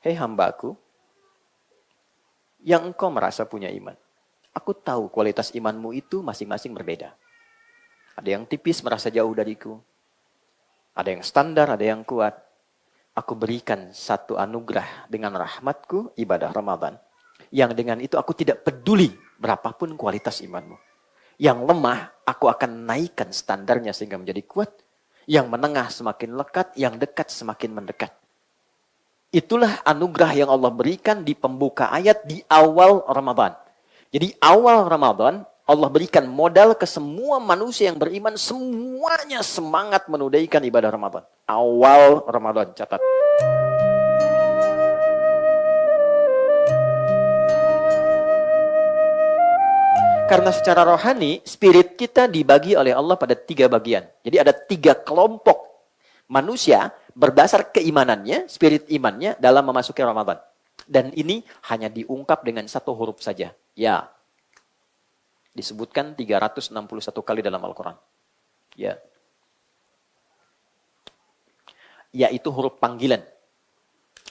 Hei hambaku, yang engkau merasa punya iman. Aku tahu kualitas imanmu itu masing-masing berbeda. Ada yang tipis merasa jauh dariku. Ada yang standar, ada yang kuat. Aku berikan satu anugerah dengan rahmatku, ibadah Ramadan. Yang dengan itu aku tidak peduli berapapun kualitas imanmu. Yang lemah, aku akan naikkan standarnya sehingga menjadi kuat. Yang menengah semakin lekat, yang dekat semakin mendekat. Itulah anugerah yang Allah berikan di pembuka ayat di awal Ramadan. Jadi awal Ramadan, Allah berikan modal ke semua manusia yang beriman, semuanya semangat menunaikan ibadah Ramadan. Awal Ramadan, catat. Karena secara rohani, spirit kita dibagi oleh Allah pada 3 bagian. Jadi ada 3 kelompok manusia berdasar keimanannya, spirit imannya dalam memasuki Ramadan. Dan ini hanya diungkap dengan 1 huruf saja. Ya. Disebutkan 361 kali dalam Al-Quran. Ya. Yaitu huruf panggilan.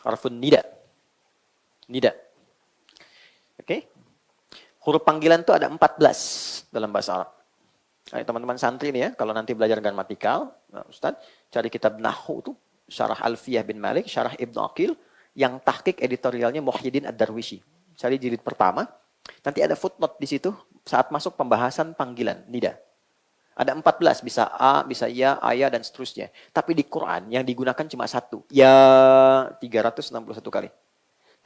Harfun nida. Nida. Oke. Huruf panggilan itu ada 14 dalam bahasa Arab. Nah, teman-teman santri nih ya, kalau nanti belajar gramatikal, nah, Ustaz, cari kitab Nahwu itu, Syarah Alfiyah bin Malik, Syarah Ibnu Aqil, yang tahqiq editorialnya Muhyiddin Ad-Darwishi. Cari jilid pertama, nanti ada footnote di situ saat masuk pembahasan panggilan, nida. Ada 14, bisa A, bisa Ya, Aya, dan seterusnya. Tapi di Quran yang digunakan cuma 1, Ya 361 kali.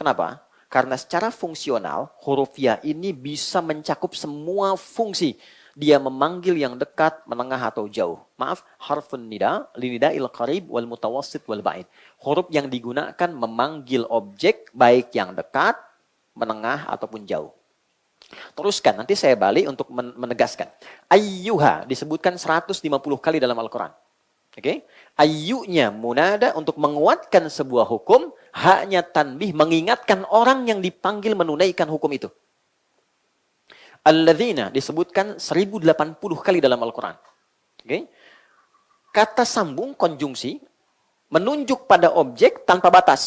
Kenapa? Karena secara fungsional, huruf Ya ini bisa mencakup semua fungsi. Dia memanggil yang dekat, menengah, atau jauh. Maaf, harfun nida, linida il qarib, wal mutawassit, wal ba'id. Huruf yang digunakan memanggil objek, baik yang dekat, menengah, ataupun jauh. Teruskan, nanti saya balik untuk menegaskan. Ayyuha disebutkan 150 kali dalam Al-Quran. Oke? Ayyunya munada untuk menguatkan sebuah hukum, haknya tanbih mengingatkan orang yang dipanggil menunaikan hukum itu. Alladzina disebutkan 1080 kali dalam Al-Quran. Okay? Kata sambung konjungsi menunjuk pada objek tanpa batas.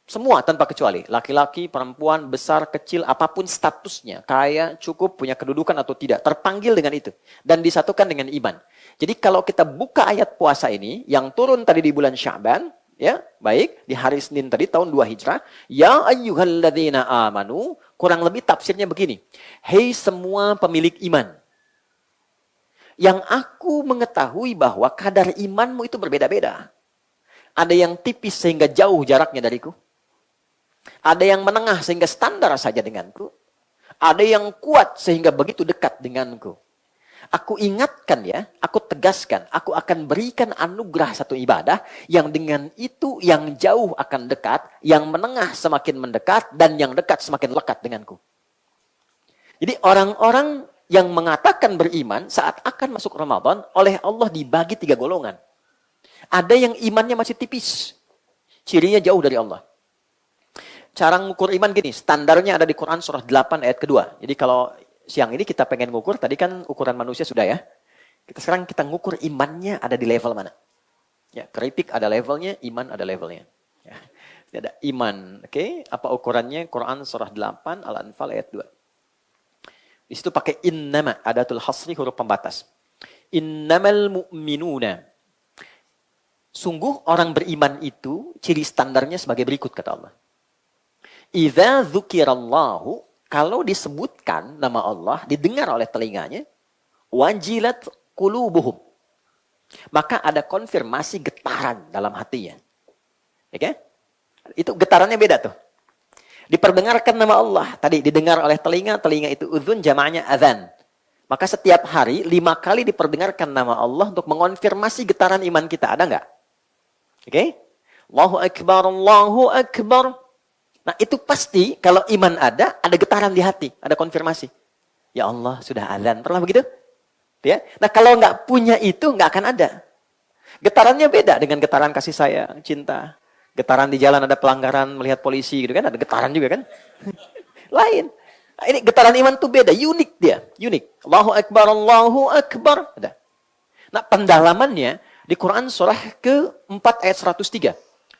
Semua tanpa kecuali. Laki-laki, perempuan, besar, kecil, apapun statusnya. Kaya, cukup, punya kedudukan atau tidak. Terpanggil dengan itu. Dan disatukan dengan iman. Jadi kalau kita buka ayat puasa ini, yang turun tadi di bulan Sya'ban, ya, baik, di hari Senin tadi, tahun 2 Hijrah. Ya ayyuhalladzina amanu, kurang lebih tafsirnya begini. Hei semua pemilik iman. Yang aku mengetahui bahwa kadar imanmu itu berbeda-beda. Ada yang tipis sehingga jauh jaraknya dariku. Ada yang menengah sehingga standar saja denganku. Ada yang kuat sehingga begitu dekat denganku. Aku ingatkan ya, aku tegaskan, aku akan berikan anugerah satu ibadah yang dengan itu yang jauh akan dekat, yang menengah semakin mendekat, dan yang dekat semakin lekat denganku. Jadi orang-orang yang mengatakan beriman saat akan masuk Ramadan, oleh Allah dibagi 3 golongan. Ada yang imannya masih tipis, cirinya jauh dari Allah. Cara ngukur iman gini, standarnya ada di Quran surah 8 ayat kedua. Jadi kalau siang ini kita pengen ngukur, tadi kan ukuran manusia sudah ya. Sekarang kita ngukur imannya ada di level mana. Ya, keripik ada levelnya, iman ada levelnya. Ya, ada iman, oke? Apa ukurannya? Quran surah 8 Al-Anfal ayat 2. Di situ pakai innama, adatul hasri, huruf pembatas. Innamal mu'minuna. Sungguh orang beriman itu ciri standarnya sebagai berikut kata Allah. Idza dzukirallahu, kalau disebutkan nama Allah, didengar oleh telinganya, wajilat qulubuhum. Maka ada konfirmasi getaran dalam hatinya. Oke? Itu getarannya beda tuh. Diperdengarkan nama Allah, tadi didengar oleh telinga, telinga itu udzun, jamaahnya adzan. Maka setiap hari 5 kali diperdengarkan nama Allah untuk mengonfirmasi getaran iman kita. Ada nggak? Oke? Allahu Akbar, Allahu Akbar. Nah itu pasti kalau iman ada getaran di hati, ada konfirmasi. Ya Allah sudah azan, pernah begitu? Ya? Nah kalau nggak punya itu nggak akan ada. Getarannya beda dengan getaran kasih sayang, cinta. Getaran di jalan ada pelanggaran, melihat polisi gitu kan, ada getaran juga kan? Lain. Nah, ini getaran iman tuh beda, unik dia, unik. Allahu Akbar, Allahu Akbar. Ada. Nah pendalamannya di Quran surah ke-4 ayat 103.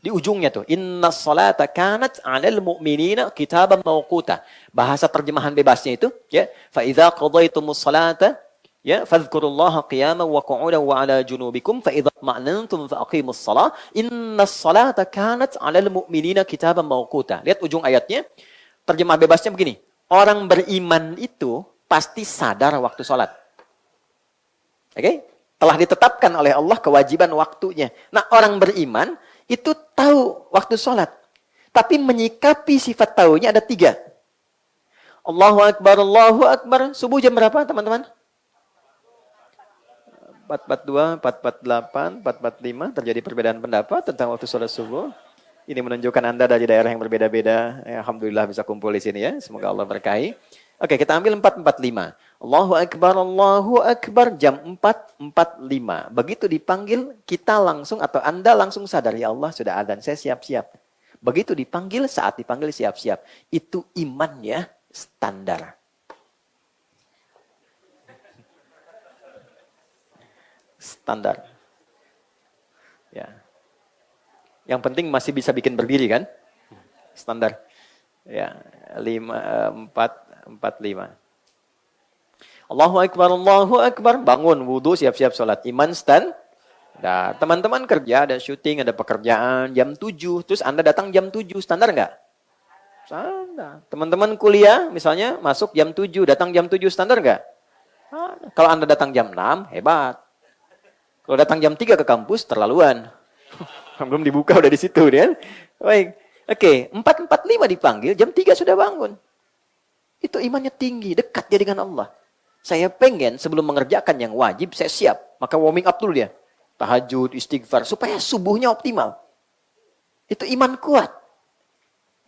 Di ujungnya tuh, innas salata kanat 'alal mu'minina kitaban mawquta. Bahasa terjemahan bebasnya itu, ya, fa idza qadaytumus salata ya fadhkurullaha qiyaman wa qu'udan wa 'ala junubikum fa idza ma'nantum fa aqimus shalah innas salata kanat 'alal mu'minina kitaban mawquta. Lihat ujung ayatnya, terjemah bebasnya begini. Orang beriman itu pasti sadar waktu salat. Oke? Telah ditetapkan oleh Allah kewajiban waktunya. Nah, orang beriman itu tahu waktu sholat. Tapi menyikapi sifat tahunya ada 3. Allahu Akbar, Allahu Akbar. Subuh jam berapa teman-teman? 4.42, 4.48, 4.45. Terjadi perbedaan pendapat tentang waktu sholat subuh. Ini menunjukkan Anda dari daerah yang berbeda-beda. Ya, alhamdulillah bisa kumpul di sini ya. Semoga Allah berkahi. Oke, kita ambil 4.45. Allahu Akbar, jam 4.45. Begitu dipanggil, kita langsung atau Anda langsung sadar, ya Allah sudah adzan, saya siap-siap. Begitu dipanggil, saat dipanggil siap-siap. Itu imannya standar. Standar. Ya. Yang penting masih bisa bikin berdiri kan? Standar. Ya, 4.45. Allahu Akbar, bangun, wudhu, siap-siap sholat. Iman stand. Nah, teman-teman kerja, ada syuting, ada pekerjaan, jam 7. Terus Anda datang jam 7, standar nggak? Standar. Teman-teman kuliah, misalnya masuk jam 7, datang jam 7, standar nggak? Kalau Anda datang jam 6, hebat. Kalau datang jam 3 ke kampus, terlaluan. Belum dibuka, udah di situ. Kan? Baik. Oke, 4.45 dipanggil, jam 3 sudah bangun. Itu imannya tinggi, dekat dia dengan Allah. Saya pengen sebelum mengerjakan yang wajib, saya siap. Maka warming up dulu dia. Tahajud, istighfar, supaya subuhnya optimal. Itu iman kuat.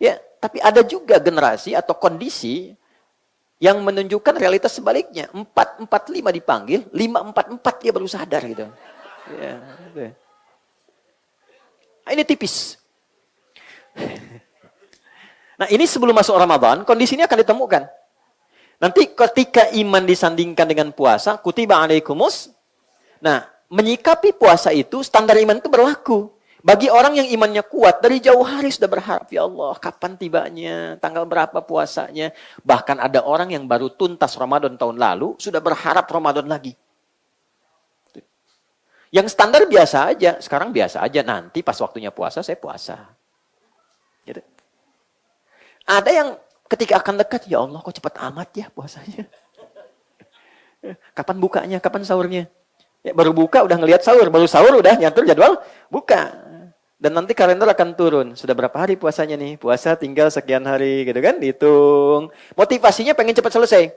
Ya, tapi ada juga generasi atau kondisi yang menunjukkan realitas sebaliknya. 4.45 dipanggil, 5.44 dia baru sadar gitu. Ya, gitu. Ini tipis. Nah, ini sebelum masuk Ramadan, kondisinya akan ditemukan. Nanti ketika iman disandingkan dengan puasa, kutiba alaikumus. Nah, menyikapi puasa itu, standar iman itu berlaku. Bagi orang yang imannya kuat, dari jauh hari sudah berharap, ya Allah, kapan tibanya, tanggal berapa puasanya. Bahkan ada orang yang baru tuntas Ramadan tahun lalu, sudah berharap Ramadan lagi. Yang standar biasa aja, sekarang biasa aja. Nanti pas waktunya puasa, saya puasa. Gitu. Ada yang ketika akan dekat, ya Allah kok cepat amat ya puasanya. Kapan bukanya, kapan sahurnya? Ya, baru buka udah ngelihat sahur, baru sahur udah nyatur jadwal buka. Dan nanti kalender akan turun. Sudah berapa hari puasanya nih? Puasa tinggal sekian hari gitu kan, dihitung. Motivasinya pengen cepat selesai.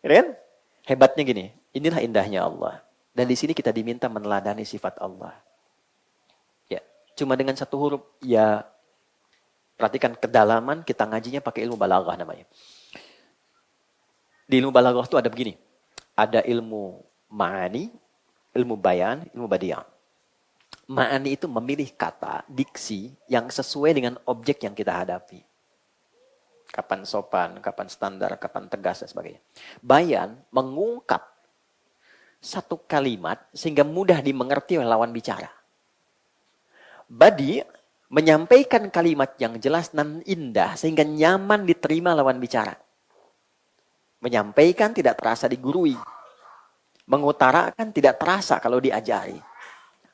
Kan? Hebatnya gini, inilah indahnya Allah. Dan di sini kita diminta meneladani sifat Allah. Ya, cuma dengan satu huruf, ya. Perhatikan kedalaman, kita ngajinya pakai ilmu balaghah namanya. Di ilmu balaghah itu ada begini. Ada ilmu ma'ani, ilmu bayan, ilmu badi'ah. Ma'ani itu memilih kata, diksi yang sesuai dengan objek yang kita hadapi. Kapan sopan, kapan standar, kapan tegas, dan sebagainya. Bayan mengungkap satu kalimat sehingga mudah dimengerti oleh lawan bicara. Badi' menyampaikan kalimat yang jelas dan indah sehingga nyaman diterima lawan bicara. Menyampaikan tidak terasa digurui. Mengutarakan tidak terasa kalau diajari.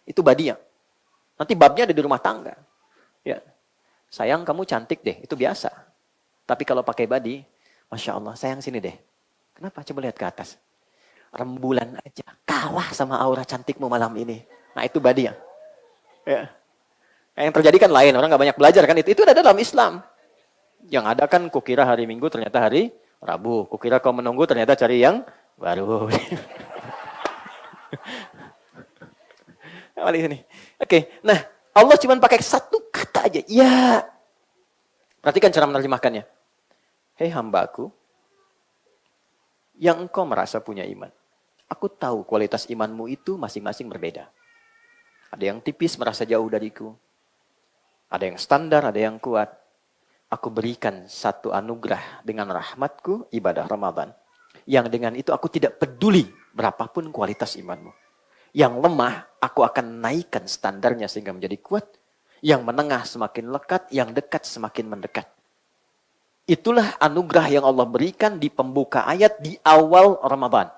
Itu badiah. Nanti babnya ada di rumah tangga. Ya. Sayang kamu cantik deh, itu biasa. Tapi kalau pakai badi, Masya Allah, sayang sini deh. Kenapa? Coba lihat ke atas. Rembulan aja, kalah sama aura cantikmu malam ini. Nah itu badiah. Ya. Yang terjadi kan lain, orang gak banyak belajar kan. Itu ada dalam Islam. Yang ada kan kukira hari Minggu ternyata hari Rabu. Kukira kau menunggu ternyata cari yang baru. Oke, nah Allah cuma pakai satu kata aja. Ya. Perhatikan cara menerjemahkannya. Hei hambaku, yang engkau merasa punya iman. Aku tahu kualitas imanmu itu masing-masing berbeda. Ada yang tipis merasa jauh dariku. Ada yang standar, ada yang kuat. Aku berikan satu anugerah dengan rahmatku, ibadah Ramadan. Yang dengan itu aku tidak peduli berapapun kualitas imanmu. Yang lemah, aku akan naikkan standarnya sehingga menjadi kuat. Yang menengah semakin lekat, yang dekat semakin mendekat. Itulah anugerah yang Allah berikan di pembuka ayat di awal Ramadan.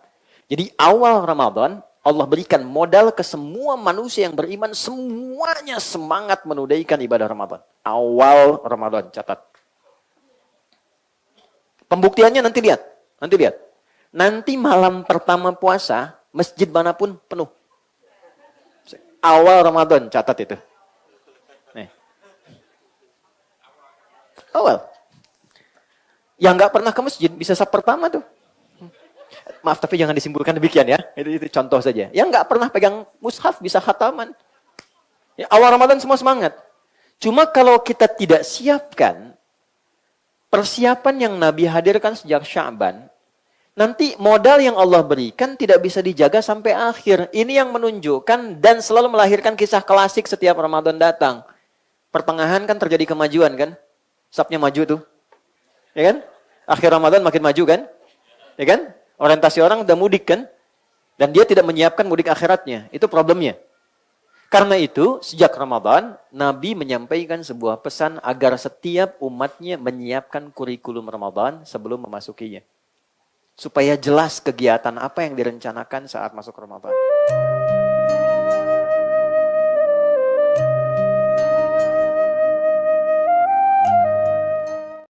Jadi awal Ramadan, Allah berikan modal ke semua manusia yang beriman, semuanya semangat menunaikan ibadah Ramadan. Awal Ramadan, catat. Pembuktiannya nanti lihat. Nanti malam pertama puasa, masjid manapun penuh. Awal Ramadan, catat itu. Nih. Awal. Yang nggak pernah ke masjid, bisa sab pertama tuh. Maaf, tapi jangan disimpulkan demikian ya. Itu contoh saja. Yang nggak pernah pegang mushaf, bisa khataman. Ya, awal Ramadan semua semangat. Cuma kalau kita tidak siapkan persiapan yang Nabi hadirkan sejak Sya'ban, nanti modal yang Allah berikan tidak bisa dijaga sampai akhir. Ini yang menunjukkan dan selalu melahirkan kisah klasik setiap Ramadan datang. Pertengahan kan terjadi kemajuan kan? Sabnya maju tuh. Ya kan? Akhir Ramadan makin maju kan? Ya kan? Orientasi orang udah mudik kan? Dan dia tidak menyiapkan mudik akhiratnya. Itu problemnya. Karena itu, sejak Ramadan, Nabi menyampaikan sebuah pesan agar setiap umatnya menyiapkan kurikulum Ramadan sebelum memasukinya. Supaya jelas kegiatan apa yang direncanakan saat masuk Ramadan.